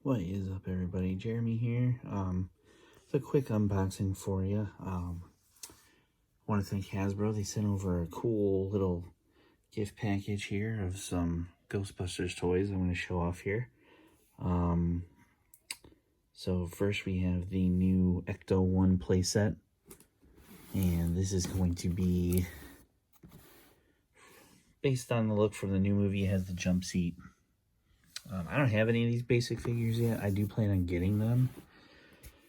What is up, everybody? Jeremy here. It's a quick unboxing for you. I want to thank Hasbro. They sent over a cool little gift package here of some Ghostbusters toys I'm going to show off here. So first we have the new Ecto 1 playset. And this is going to be based on the look from the new movie. It has the jump seat. I don't have any of these basic figures yet. I do plan on getting them.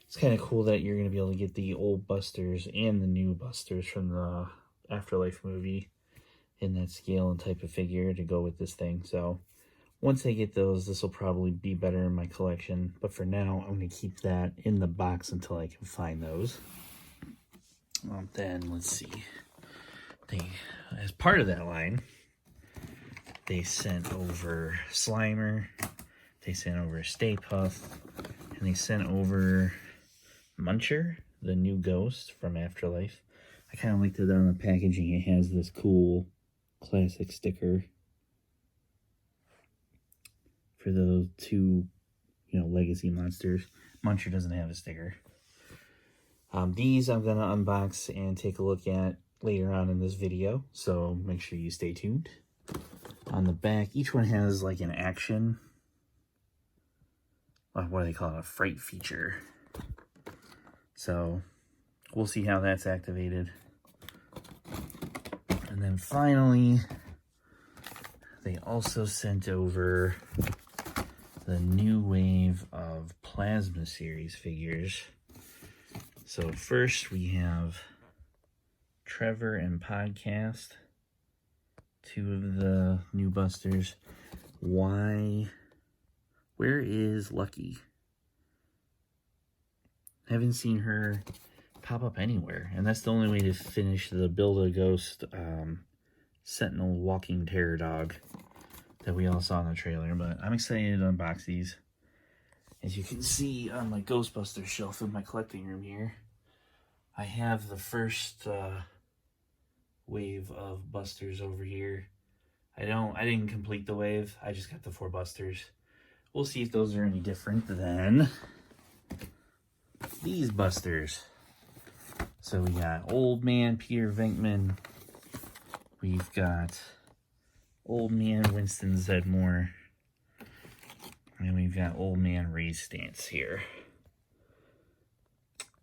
It's kind of cool that you're going to be able to get the old Busters and the new Busters from the Afterlife movie in that scale and type of figure to go with this thing. So once I get those, this will probably be better in my collection. But for now, I'm going to keep that in the box until I can find those. Then, let's see. As part of that line, they sent over Slimer, they sent over Stay Puft, and they sent over Muncher, the new ghost from Afterlife. I kind of liked it on the packaging. It has this cool classic sticker for those two, legacy monsters. Muncher doesn't have a sticker. These I'm going to unbox and take a look at later on in this video, so make sure you stay tuned. On the back, each one has like an action, what do they call it, a Fright Feature. So we'll see how that's activated. And then finally, they also sent over the new wave of Plasma Series figures. So first we have Trevor and Podcast, two of the new Busters. Where is Lucky? Haven't seen her pop up anywhere, and that's the only way to finish the Build-A-Ghost Sentinel Walking Terror Dog that we all saw in the trailer. But I'm excited to unbox these. As you can see on my Ghostbusters shelf in my collecting room here, I have the first wave of Busters over here. I didn't complete the wave. I just got the 4 Busters. We'll see if those are any different than these Busters. So we got Old Man Peter Venkman. We've got Old Man Winston Zedmore. And we've got Old Man Ray Stantz here.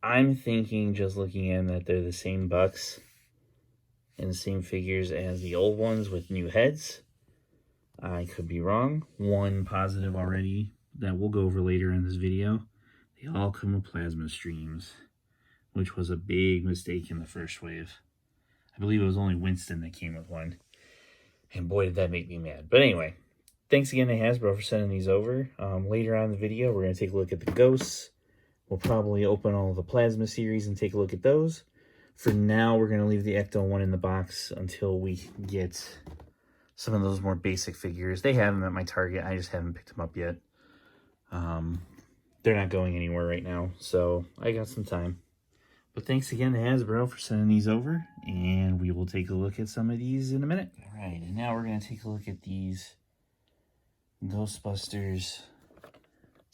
I'm thinking, just looking at them, that they're the same Bucks and the same figures as the old ones with new heads. I could be wrong. One positive already that we'll go over later in this video. They all come with plasma streams, which was a big mistake in the first wave. I believe it was only Winston that came with one. And boy, did that make me mad. But anyway, thanks again to Hasbro for sending these over. Later on in the video, we're going to take a look at the ghosts. We'll probably open all the Plasma series and take a look at those. For now, we're going to leave the Ecto 1 in the box until we get some of those more basic figures. They have them at my Target. I just haven't picked them up yet. They're not going anywhere right now, so I got some time. But thanks again to Hasbro for sending these over, and we will take a look at some of these in a minute. All right, and now we're going to take a look at these Ghostbusters.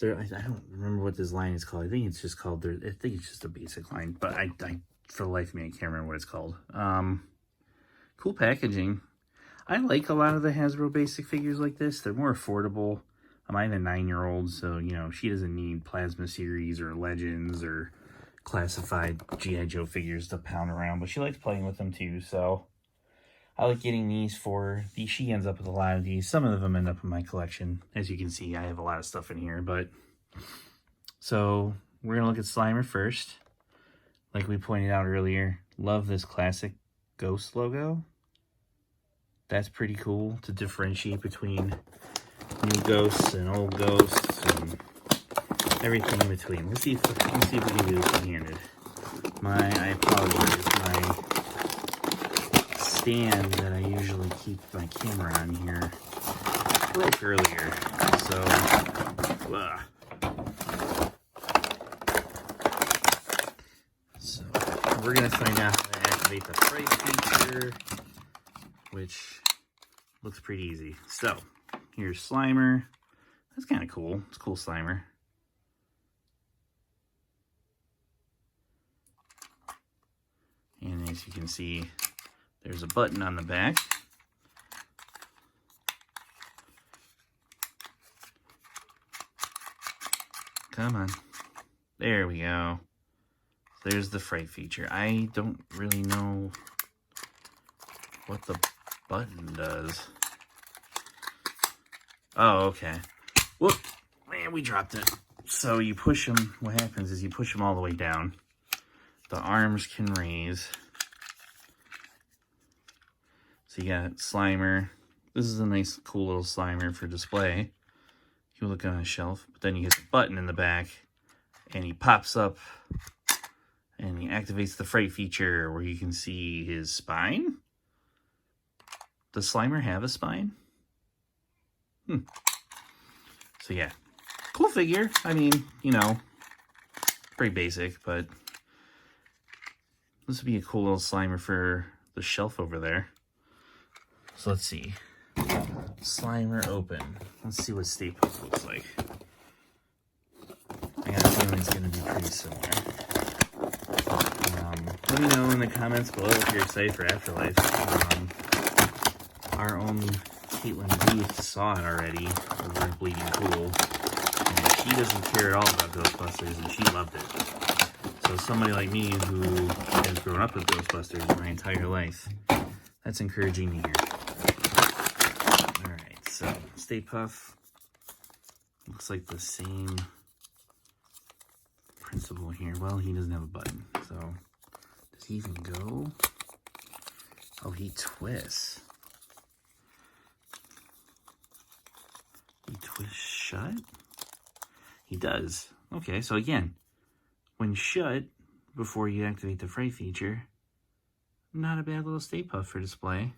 I don't remember what this line is called. I think it's just called, I think it's just a basic line, but I for the life of me, I can't remember what it's called. Cool packaging. I like a lot of the Hasbro basic figures like this. They're more affordable. I have a 9-year-old, so, she doesn't need Plasma Series or Legends or classified G.I. Joe figures to pound around, but she likes playing with them too, so I like getting these for these. She ends up with a lot of these. Some of them end up in my collection. As you can see, I have a lot of stuff in here, but so we're going to look at Slimer first. Like we pointed out earlier, love this classic ghost logo. That's pretty cool to differentiate between new ghosts and old ghosts and everything in between. Let's see if we can do this one-handed. I apologize. My stand that I usually keep my camera on here broke earlier, so we're gonna find out how to activate the Fright Feature, which looks pretty easy. So here's Slimer. That's kind of cool. It's a cool Slimer. And as you can see, there's a button on the back. Come on. There we go. There's the Fright Feature. I don't really know what the button does. Oh, okay. Whoop. Man, we dropped it. So you push them. What happens is you push them all the way down. The arms can raise. So you got Slimer. This is a nice, cool little Slimer for display. You look on a shelf. But then you hit the button in the back. And he pops up. And he activates the Fright Feature where you can see his spine. Does Slimer have a spine? So yeah, cool figure. I mean, you know, pretty basic, but this would be a cool little Slimer for the shelf over there. So let's see. Slimer open. Let's see what Stay Puft looks like. I got a feeling it's going to be pretty similar. Let me know in the comments below if you're excited for Afterlife. Our own Caitlin Booth saw it already over at Bleeding Cool, and she doesn't care at all about Ghostbusters, and she loved it. So somebody like me who has grown up with Ghostbusters my entire life, that's encouraging to hear. Alright, so Stay Puft looks like the same principle here. Well, he doesn't have a button, so does he even go? Oh, he twists. He twists shut? He does. Okay, so again, when shut, before you activate the Fright Feature, not a bad little Stay Puft for display.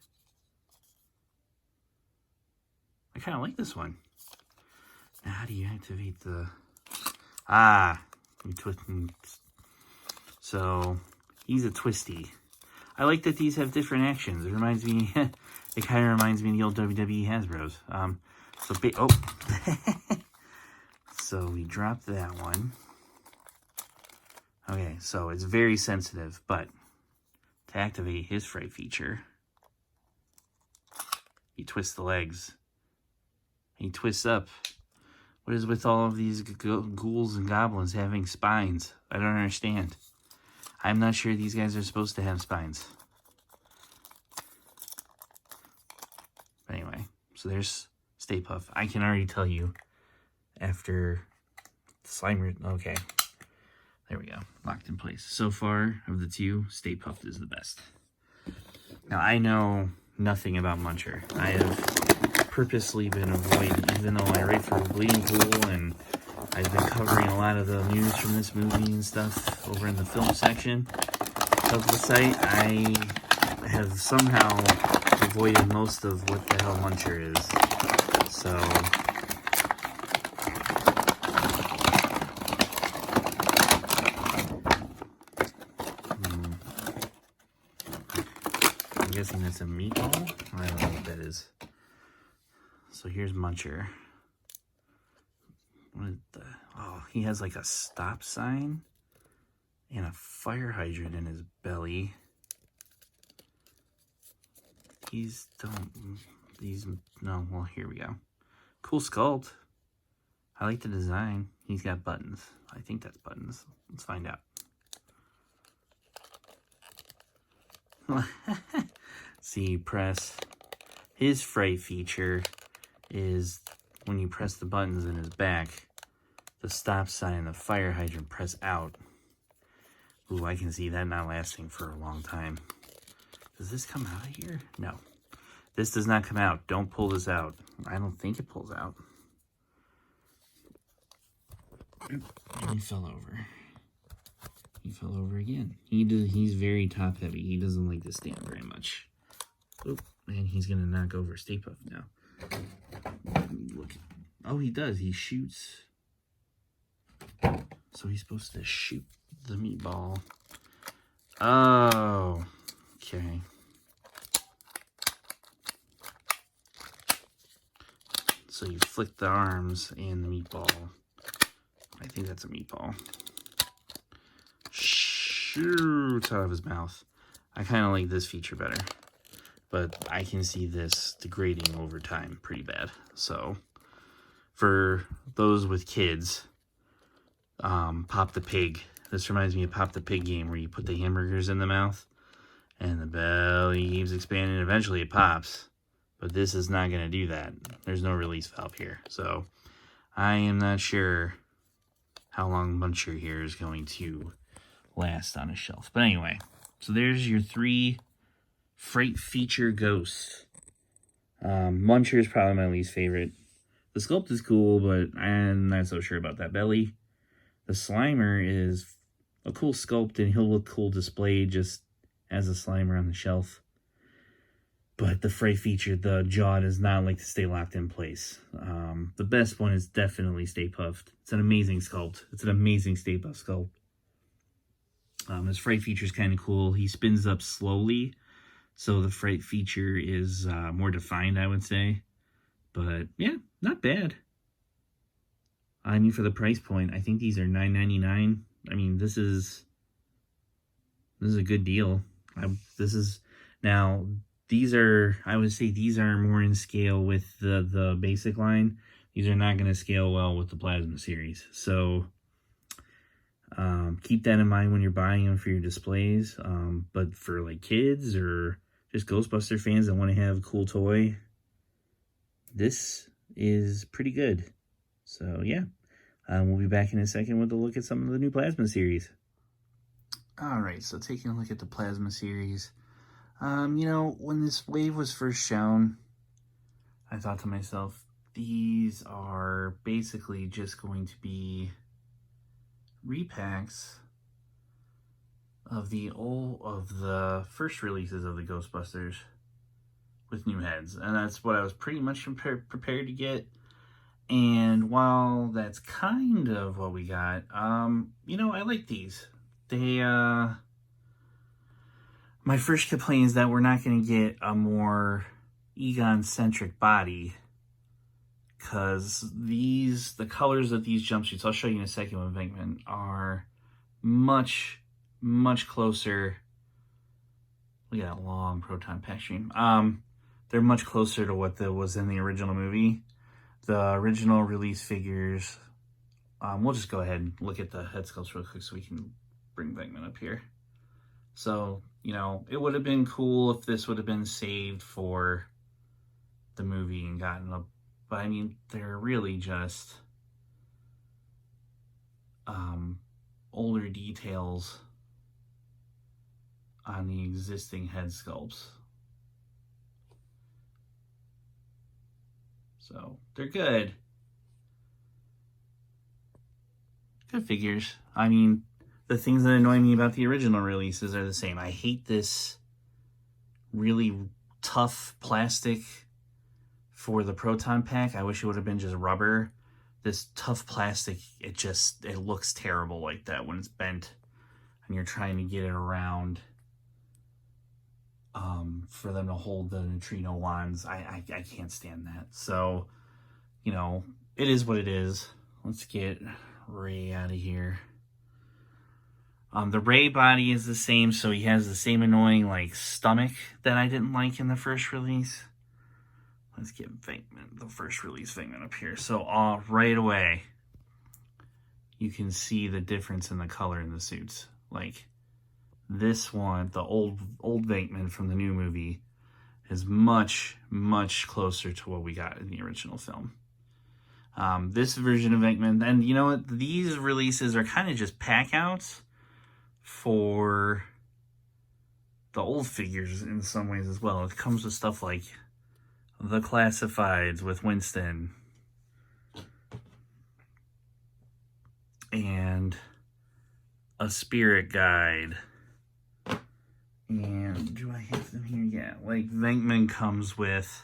I kind of like this one. Now, how do you activate the... you twist. So, he's a twisty. I like that these have different actions. It reminds me... it kind of reminds me of the old WWE Hasbros. So we dropped that one. Okay, so it's very sensitive, but to activate his Fright Feature, he twists the legs. He twists up. What is with all of these ghouls and goblins having spines? I don't understand. I'm not sure these guys are supposed to have spines. But anyway, so there's Stay Puft. I can already tell you after Slimer. Okay, there we go, locked in place. So far of the two, Stay Puft is the best. Now I know nothing about Muncher. I have purposely been avoiding, even though I write for Bleeding Cool and I've been covering a lot of the news from this movie and stuff over in the film section of the site. I have somehow avoided most of what the hell Muncher is. So, I'm guessing that's a meatball? I don't know what that is. So here's Muncher. What is the... Oh, he has like a stop sign and a fire hydrant in his belly. No, well, here we go. Cool sculpt. I like the design. He's got buttons. I think that's buttons. Let's find out. See, press. His Fright Feature is when you press the buttons in his back, the stop sign and the fire hydrant press out. Ooh, I can see that not lasting for a long time. Does this come out of here? No. This does not come out. Don't pull this out. I don't think it pulls out. And he fell over. He fell over again. He's very top heavy. He doesn't like to stand very much. Oh, and he's gonna knock over Stay Puft now. Look. Oh, he does. He shoots. So he's supposed to shoot the meatball. Oh, okay. So you flick the arms and the meatball. I think that's a meatball. Shoots out of his mouth. I kind of like this feature better. But I can see this degrading over time pretty bad. So for those with kids, Pop the Pig. This reminds me of Pop the Pig game where you put the hamburgers in the mouth and the belly keeps expanding. Eventually it pops. But this is not going to do that. There's no release valve here. So I am not sure how long Muncher here is going to last on a shelf. But anyway, so there's your 3 Fright Feature ghosts. Muncher is probably my least favorite. The sculpt is cool, but I'm not so sure about that belly. The Slimer is a cool sculpt, and he'll look cool displayed just as a Slimer on the shelf. But the Fright Feature, the jaw does not like to stay locked in place. The best one is definitely Stay Puffed. It's an amazing sculpt. It's an amazing Stay Puft sculpt. This Fright Feature is kind of cool. He spins up slowly, so the Fright Feature is more defined, I would say. But yeah, not bad. I mean, for the price point, I think these are $9.99. I mean, this is a good deal. These are, I would say these are more in scale with the basic line. These are not going to scale well with the Plasma series. So keep that in mind when you're buying them for your displays. But for like kids or just Ghostbuster fans that want to have a cool toy, this is pretty good. So yeah, we'll be back in a second with a look at some of the new Plasma series. Alright, so taking a look at the Plasma series. You know, when this wave was first shown, I thought to myself, these are basically just going to be repacks of the first releases of the Ghostbusters with new heads. And that's what I was pretty much prepared to get. And while that's kind of what we got, you know, I like these. They, my first complaint is that we're not going to get a more Egon-centric body, because the colors of these jumpsuits, I'll show you in a second with Venkman, are much, much closer. Look at that long proton pack stream. They're much closer to what was in the original movie. The original release figures, we'll just go ahead and look at the head sculpts real quick so we can bring Venkman up here. So, you know, it would have been cool if this would have been saved for the movie and gotten a, but I mean, they're really just older details on the existing head sculpts. So, they're good. Good figures. I mean, the things that annoy me about the original releases are the same. I hate this really tough plastic for the proton pack. I wish it would have been just rubber. This tough plastic, it looks terrible like that when it's bent and you're trying to get it around for them to hold the neutrino wands. I can't stand that. So, you know, it is what it is. Let's get Ray out of here. The Ray body is the same, so he has the same annoying, like, stomach that I didn't like in the first release. Let's get Venkman, the first release Venkman up here. So, right away, you can see the difference in the color in the suits. Like, this one, the old Venkman from the new movie, is much, much closer to what we got in the original film. This version of Venkman, and you know what? These releases are kind of just pack-outs for the old figures in some ways as well. It comes with stuff like the Classifieds with Winston and a Spirit Guide. And do I have them here? Yeah, like Venkman comes with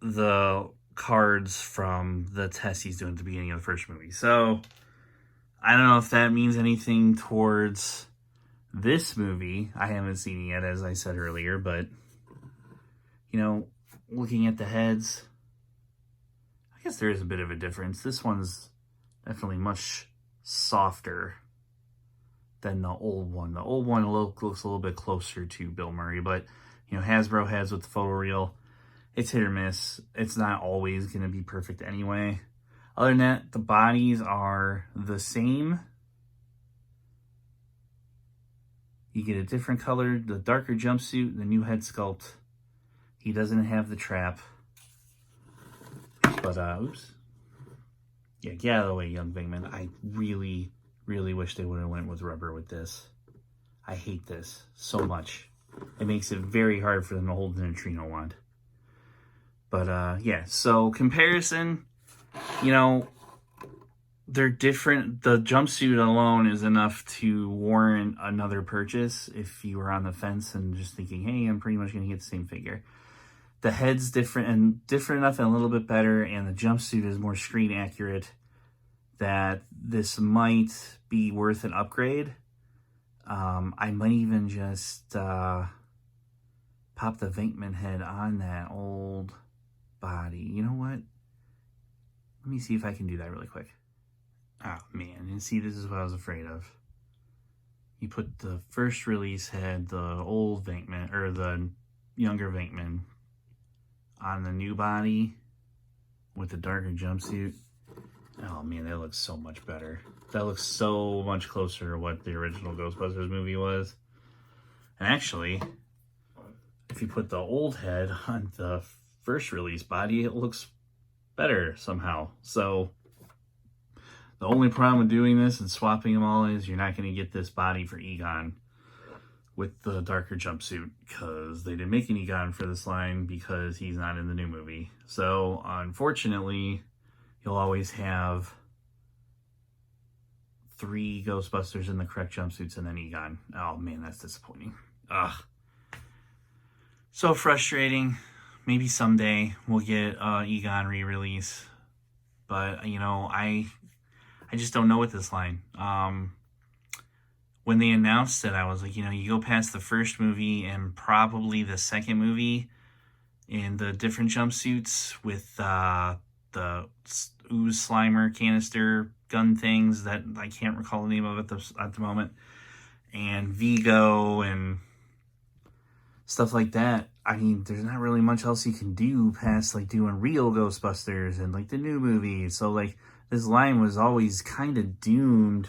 the cards from the test he's doing at the beginning of the first movie. So I don't know if that means anything towards this movie. I haven't seen it yet, as I said earlier, but, you know, looking at the heads, guess there is a bit of a difference. This one's definitely much softer than the old one. The old one looks a little bit closer to Bill Murray, but you know, Hasbro has with the photoreal, it's hit or miss. It's not always going to be perfect anyway. Other than that, the bodies are the same. You get a different color, the darker jumpsuit, the new head sculpt. He doesn't have the trap. But, oops. Yeah, get out of the way, young Venkman. I really, really wish they would have went with rubber with this. I hate this so much. It makes it very hard for them to hold the neutrino wand. But, yeah, so comparison, you know, they're different. The jumpsuit alone is enough to warrant another purchase if you were on the fence and just thinking, hey, I'm pretty much going to get the same figure. The head's different enough and a little bit better, and the jumpsuit is more screen accurate, that this might be worth an upgrade. I might even just pop the Venkman head on that old body. You know what? Let me see if I can do that really quick. Oh, man. And see, this is what I was afraid of. You put the first release head, the old Venkman, or the younger Venkman, on the new body with the darker jumpsuit. Oh, man, that looks so much better. That looks so much closer to what the original Ghostbusters movie was. And actually, if you put the old head on the first release body, it looks better somehow. So the only problem with doing this and swapping them all is you're not going to get this body for Egon with the darker jumpsuit, because they didn't make an Egon for this line because he's not in the new movie. So unfortunately, you'll always have 3 Ghostbusters in the correct jumpsuits and then Egon. Oh man, that's disappointing. Ugh. So frustrating. Maybe someday we'll get Egon re-release. But, you know, I just don't know with this line. When they announced it, I was like, you know, you go past the first movie and probably the second movie in the different jumpsuits with the ooze slimer canister gun things that I can't recall the name of it at the moment, and Vigo and stuff like that. I mean, there's not really much else you can do past like doing real Ghostbusters and like the new movie. So like this line was always kind of doomed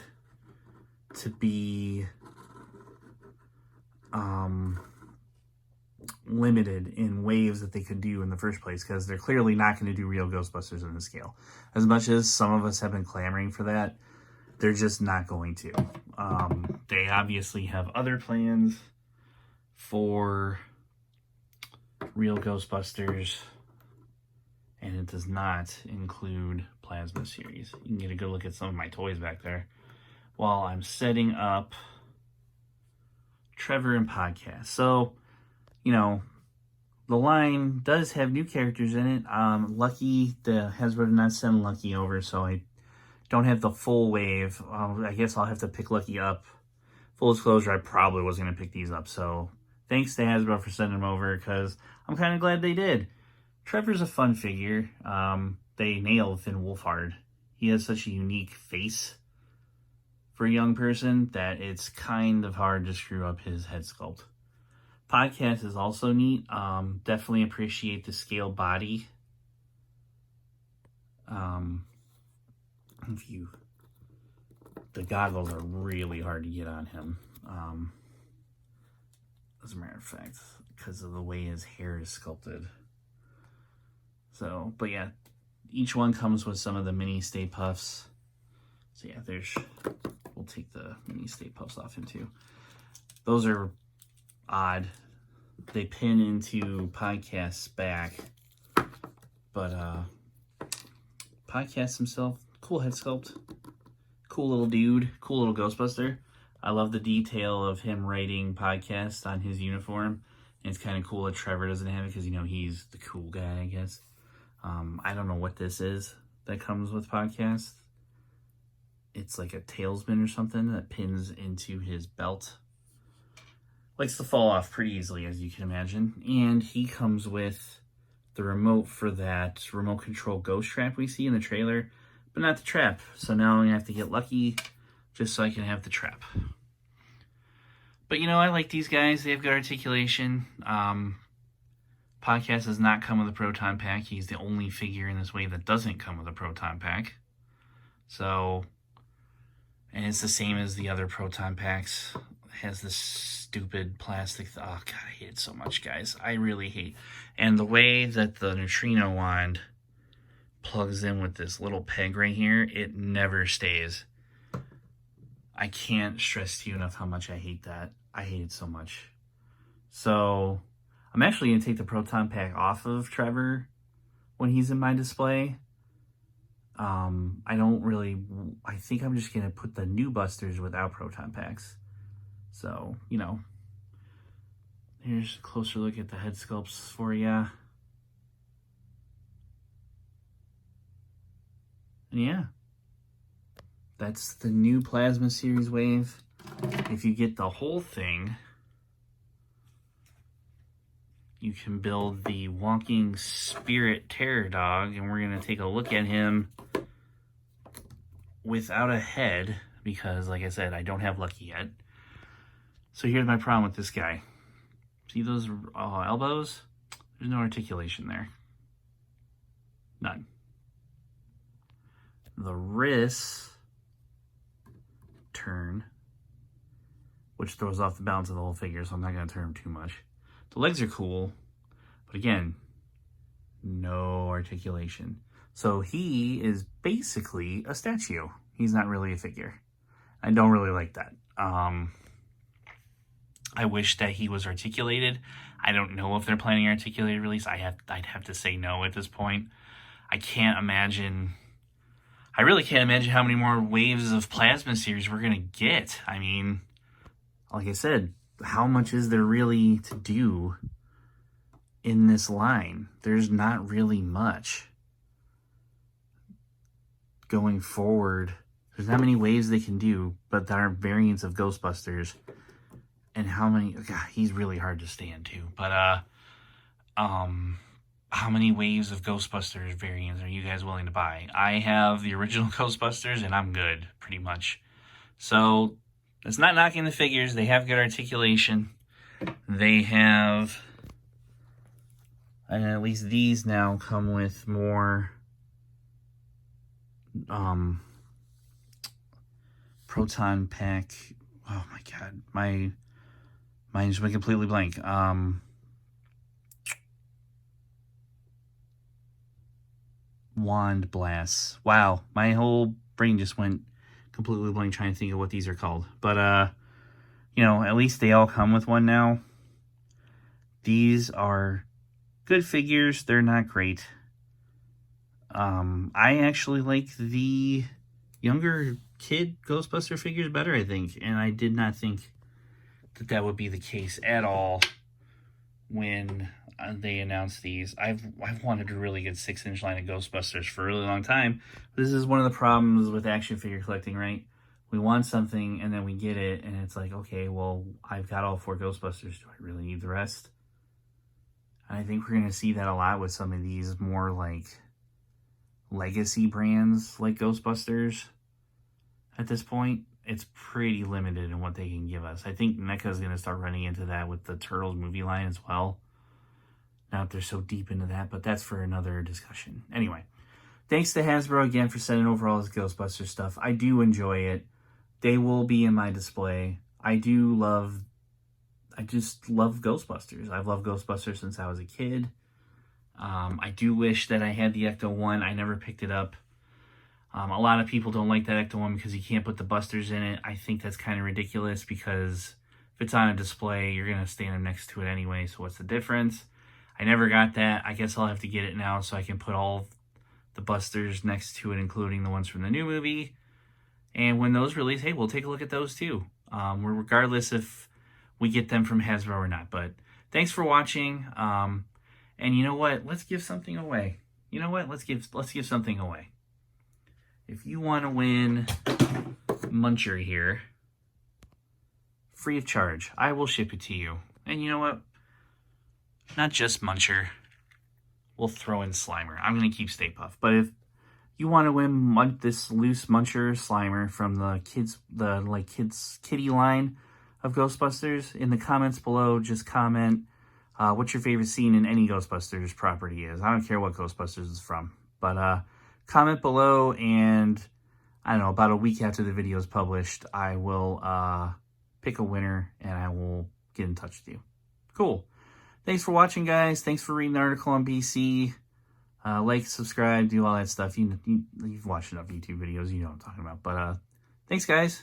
to be limited in waves that they could do in the first place, because they're clearly not going to do real Ghostbusters in the scale. As much as some of us have been clamoring for that, they're just not going to. They obviously have other plans for real Ghostbusters, and it does not include Plasma series. You can get a good look at some of my toys back there while I'm setting up Trevor and Podcast. So, you know, the line does have new characters in it. Lucky, the Hasbro did not send Lucky over, so I don't have the full wave. I guess I'll have to pick Lucky up. Full disclosure, I probably was going to pick these up, so thanks to Hasbro for sending them over, because I'm kind of glad they did. Trevor's a fun figure. They nailed Finn Wolfhard. He has such a unique face for a young person that it's kind of hard to screw up his head sculpt. Podcast is also neat. Definitely appreciate the scale body. The goggles are really hard to get on him. As a matter of fact, because of the way his hair is sculpted. So, but yeah, each one comes with some of the mini Stay Puffs. So yeah, we'll take the mini Stay Puffs off him too. Those are odd. They pin into Podcast's back. But Podcast himself, cool head sculpt. Cool little dude. Cool little Ghostbuster. I love the detail of him writing Podcast on his uniform. And it's kind of cool that Trevor doesn't have it because, you know, he's the cool guy, I guess. I don't know what this is that comes with Podcast. It's like a tailspin or something that pins into his belt. Likes to fall off pretty easily, as you can imagine. And he comes with the remote for that remote control ghost trap we see in the trailer, but not the trap. So now I'm going to have to get lucky just so I can have the trap. But, you know, I like these guys. They have good articulation. Podcast does not come with a proton pack. He's the only figure in this wave that doesn't come with a proton pack. So, and it's the same as the other proton packs. It has this stupid plastic. Oh, God, I hate it so much, guys. I really hate. And the way that the neutrino wand plugs in with this little peg right here, it never stays. I can't stress to you enough how much I hate that. I hate it so much. So, I'm actually going to take the proton pack off of Trevor when he's in my display. I think I'm just going to put the new Busters without proton packs. So, you know, here's a closer look at the head sculpts for you. And yeah, that's the new Plasma Series wave. If you get the whole thing, you can build the Walking Spirit Terror Dog, and we're going to take a look at him without a head, because, like I said, I don't have lucky yet. So here's my problem with this guy. See those elbows? There's no articulation there. None. The wrists turn, which throws off the balance of the whole figure, so I'm not going to turn him too much. The legs are cool, but again, no articulation. So he is basically a statue. He's not really a figure. I don't really like that. I wish that he was articulated. I don't know if they're planning an articulated release. I'd have to say no at this point. I really can't imagine how many more waves of Plasma Series we're going to get. I mean, like I said, how much is there really to do in this line? There's not really much going forward. There's not many waves they can do, but there are variants of Ghostbusters. And how many... God, he's really hard to stand too. But, how many waves of Ghostbusters variants are you guys willing to buy? I have the original Ghostbusters, and I'm good, pretty much. So, it's not knocking the figures. They have good articulation. They have... And at least these now come with more... proton pack. Oh my God. My mind just went completely blank. Wand blasts. Wow. My whole brain just went completely blank trying to think of what these are called. But, you know, at least they all come with one now. These are good figures. They're not great. I actually like the younger kid Ghostbuster figures better, I think. And I did not think that that would be the case at all when they announced these. I've wanted a really good 6-inch line of Ghostbusters for a really long time. This is one of the problems with action figure collecting, right? We want something and then we get it and it's like, okay, well, I've got all 4 Ghostbusters. Do I really need the rest? And I think we're going to see that a lot with some of these more like legacy brands like Ghostbusters. At this point, it's pretty limited in what they can give us. I think NECA is going to start running into that with the Turtles movie line as well. Now that they're so deep into that, but that's for another discussion. Anyway, thanks to Hasbro again for sending over all this Ghostbusters stuff. I do enjoy it. They will be in my display. I just love Ghostbusters. I've loved Ghostbusters since I was a kid. I do wish that I had the Ecto-1. I never picked it up. A lot of people don't like that Ecto-1 because you can't put the Busters in it. I think that's kind of ridiculous because if it's on a display, you're going to stand them next to it anyway, so what's the difference? I never got that. I guess I'll have to get it now so I can put all the Busters next to it, including the ones from the new movie. And when those release, hey, we'll take a look at those too. Regardless if we get them from Hasbro or not. But thanks for watching. And you know what? Let's give something away. You know what? Let's give something away. If you want to win Muncher here, free of charge, I will ship it to you. And you know what? Not just Muncher. we'll throw in Slimer. I'm going to keep Stay Puft. But if you want to win this loose Muncher Slimer from the kids kitty line of Ghostbusters, in the comments below, just comment what your favorite scene in any Ghostbusters property is. I don't care what Ghostbusters is from. But comment below, and I don't know, about a week after the video is published, I will pick a winner, and I will get in touch with you. Cool. Thanks for watching, guys. Thanks for reading the article on BC. Like, subscribe, do all that stuff. You've watched enough YouTube videos. You know what I'm talking about. But thanks, guys.